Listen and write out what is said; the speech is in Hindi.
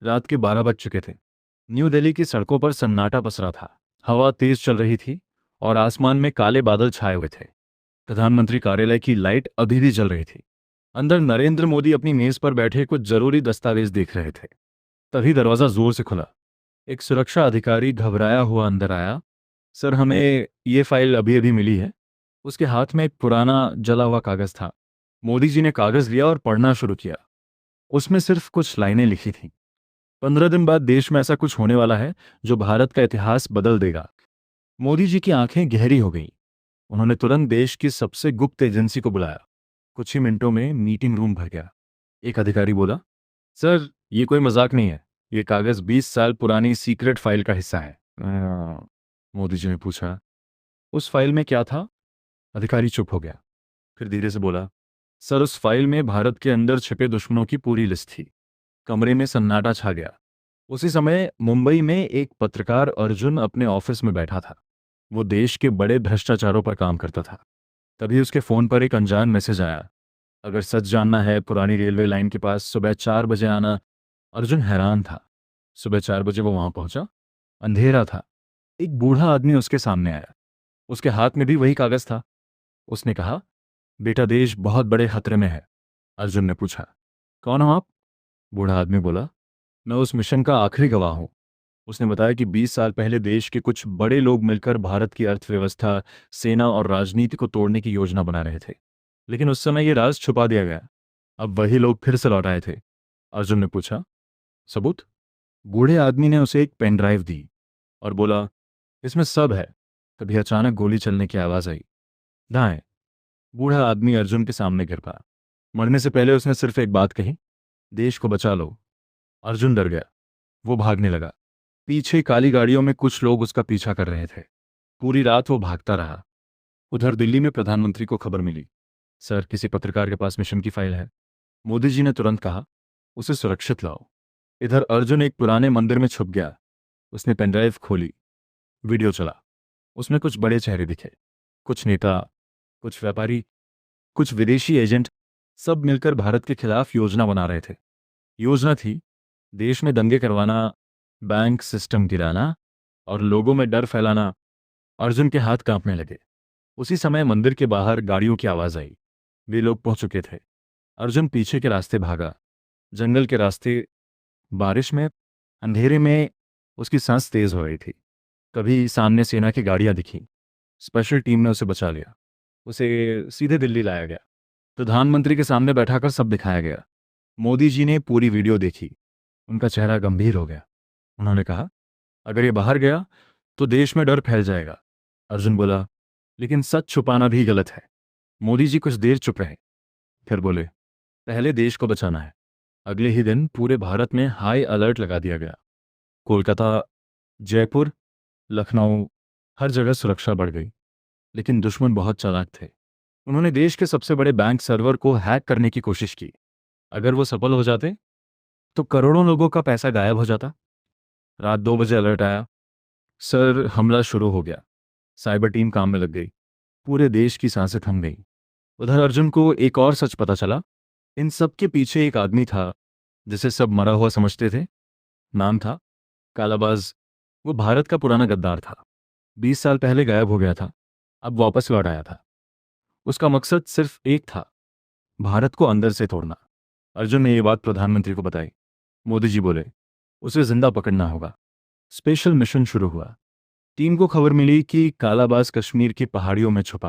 रात के 12 बज चुके थे। न्यू दिल्ली की सड़कों पर सन्नाटा पसरा था। हवा तेज चल रही थी और आसमान में काले बादल छाए हुए थे। प्रधानमंत्री कार्यालय की लाइट अभी भी जल रही थी। अंदर नरेंद्र मोदी अपनी मेज पर बैठे कुछ जरूरी दस्तावेज देख रहे थे। तभी दरवाजा जोर से खुला। एक सुरक्षा अधिकारी घबराया हुआ अंदर आया। सर, हमें ये फाइल अभी अभी मिली है। उसके हाथ में एक पुराना जला हुआ कागज था। मोदी जी ने कागज लिया और पढ़ना शुरू किया। उसमें सिर्फ कुछ लाइनें लिखी थीं। 15 दिन बाद देश में ऐसा कुछ होने वाला है जो भारत का इतिहास बदल देगा। मोदी जी की आंखें गहरी हो गईं। उन्होंने तुरंत देश की सबसे गुप्त एजेंसी को बुलाया। कुछ ही मिनटों में मीटिंग रूम भर गया। एक अधिकारी बोला, सर, ये कोई मजाक नहीं है। ये कागज 20 साल पुरानी सीक्रेट फाइल का हिस्सा है। मोदी जी ने पूछा, उस फाइल में क्या था? अधिकारी चुप हो गया। फिर धीरे से बोला, सर, उस फाइल में भारत के अंदर छिपे दुश्मनों की पूरी लिस्ट थी। कमरे में सन्नाटा छा गया। उसी समय मुंबई में एक पत्रकार अर्जुन अपने ऑफिस में बैठा था। वो देश के बड़े भ्रष्टाचारों पर काम करता था। तभी उसके फोन पर एक अनजान मैसेज आया, अगर सच जानना है पुरानी रेलवे लाइन के पास सुबह 4 बजे आना। अर्जुन हैरान था। सुबह 4 बजे वो वहां पहुंचा। अंधेरा था। एक बूढ़ा आदमी उसके सामने आया। उसके हाथ में भी वही कागज था। उसने कहा, बेटा, देश बहुत बड़े खतरे में है। अर्जुन ने पूछा, कौन हो आप? बूढ़ा आदमी बोला, मैं उस मिशन का आखिरी गवाह हूं। उसने बताया कि 20 साल पहले देश के कुछ बड़े लोग मिलकर भारत की अर्थव्यवस्था, सेना और राजनीति को तोड़ने की योजना बना रहे थे। लेकिन उस समय यह राज छुपा दिया गया। अब वही लोग फिर से लौट आए थे। अर्जुन ने पूछा, सबूत? बूढ़े आदमी ने उसे एक पेन ड्राइव दी और बोला, इसमें सब है। तभी अचानक गोली चलने की आवाज आई। दाएं। बूढ़ा आदमी अर्जुन के सामने गिर पड़ा। मरने से पहले उसने सिर्फ एक बात कही, देश को बचा लो। अर्जुन डर गया। वो भागने लगा। पीछे काली गाड़ियों में कुछ लोग उसका पीछा कर रहे थे। पूरी रात वो भागता रहा। उधर दिल्ली में प्रधानमंत्री को खबर मिली, सर, किसी पत्रकार के पास मिशन की फाइल है। मोदी जी ने तुरंत कहा, उसे सुरक्षित लाओ। इधर अर्जुन एक पुराने मंदिर में छुप गया। उसने पेनड्राइव खोली। वीडियो चला। उसमें कुछ बड़े चेहरे दिखे। कुछ नेता, कुछ व्यापारी, कुछ विदेशी एजेंट, सब मिलकर भारत के खिलाफ योजना बना रहे थे। योजना थी देश में दंगे करवाना, बैंक सिस्टम गिराना और लोगों में डर फैलाना। अर्जुन के हाथ कांपने लगे। उसी समय मंदिर के बाहर गाड़ियों की आवाज आई। वे लोग पहुंच चुके थे। अर्जुन पीछे के रास्ते भागा। जंगल के रास्ते, बारिश में, अंधेरे में। उसकी सांस तेज हो रही थी। कभी सामने सेना की गाड़ियां दिखी। स्पेशल टीम ने उसे बचा लिया। उसे सीधे दिल्ली लाया गया। प्रधानमंत्री के सामने बैठाकर सब दिखाया गया। मोदी जी ने पूरी वीडियो देखी। उनका चेहरा गंभीर हो गया। उन्होंने कहा, अगर ये बाहर गया तो देश में डर फैल जाएगा। अर्जुन बोला, लेकिन सच छुपाना भी गलत है। मोदी जी कुछ देर चुप रहे। फिर बोले, पहले देश को बचाना है। अगले ही दिन पूरे भारत में हाई अलर्ट लगा दिया गया। कोलकाता, जयपुर, लखनऊ, हर जगह सुरक्षा बढ़ गई। लेकिन दुश्मन बहुत चालाक थे। उन्होंने देश के सबसे बड़े बैंक सर्वर को हैक करने की कोशिश की। अगर वो सफल हो जाते तो करोड़ों लोगों का पैसा गायब हो जाता। रात 2 बजे अलर्ट आया। सर, हमला शुरू हो गया। साइबर टीम काम में लग गई। पूरे देश की सांसें थम गई। उधर अर्जुन को एक और सच पता चला। इन सब के पीछे एक आदमी था जिसे सब मरा हुआ समझते थे। नाम था कालाबाज। वो भारत का पुराना गद्दार था। 20 साल पहले गायब हो गया था। अब वापस लौट आया था। उसका मकसद सिर्फ एक था, भारत को अंदर से तोड़ना। अर्जुन ने ये बात प्रधानमंत्री को बताई। मोदी जी बोले, उसे जिंदा पकड़ना होगा। स्पेशल मिशन शुरू हुआ। टीम को खबर मिली कि कालाबाज कश्मीर की पहाड़ियों में छुपा।